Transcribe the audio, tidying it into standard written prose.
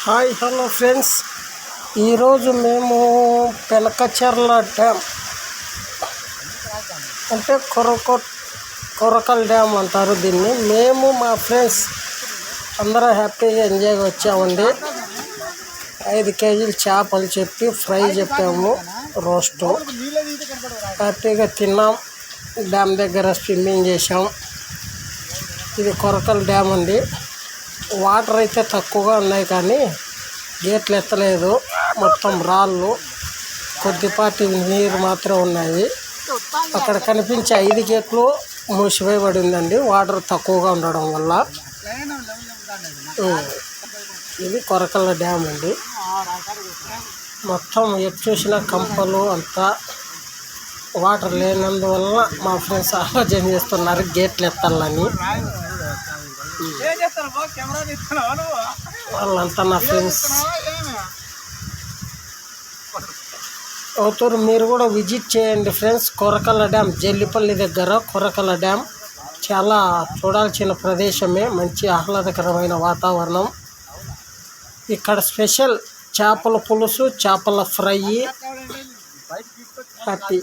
Hi hello friends, ఈరోజు మేము Penakacherla dam అంటే కొరకల్ డ్యామ్ అంటారు దీన్ని. మేము మా ఫ్రెండ్స్ అందరూ హ్యాపీగా ఎంజాయ్గా వచ్చామండి. 5 కేజీలు చేపలు చెప్పి ఫ్రై చెప్పాము, రోస్టు హ్యాపీగా తిన్నాం. డ్యామ్ దగ్గర స్విమ్మింగ్ చేసాం. ఇది కొరకల్ డ్యామ్ అండి. వాటర్ అయితే తక్కువగా ఉన్నాయి కానీ గేట్లు ఎత్తలేదు. మొత్తం రాళ్ళు, కొద్దిపాటి నీరు మాత్రమే ఉన్నాయి. అక్కడ కనిపించే 5 గేట్లు మూసివేయబడి ఉందండి, వాటర్ తక్కువగా ఉండడం వల్ల. ఇది కొరకల్ల డ్యామ్ అండి. మొత్తం ఎటు చూసిన కంపలు అంతా వాటర్ లేనందువల్ల మా ఫ్రెండ్స్ ఆలోచన చేస్తున్నారు గేట్లు ఎత్తాలని. వాళ్ళంతా నా ఫ్రెండ్స్ అవుతారు. మీరు కూడా విజిట్ చేయండి ఫ్రెండ్స్. కొరకల్ల డ్యామ్ జల్లిపల్లి దగ్గర కొరకల్ల డ్యామ్ చాలా చూడాల్సిన ప్రదేశమే. మంచి ఆహ్లాదకరమైన వాతావరణం. ఇక్కడ స్పెషల్ చేపల పులుసు, చేపల ఫ్రై. హ్యాపీ.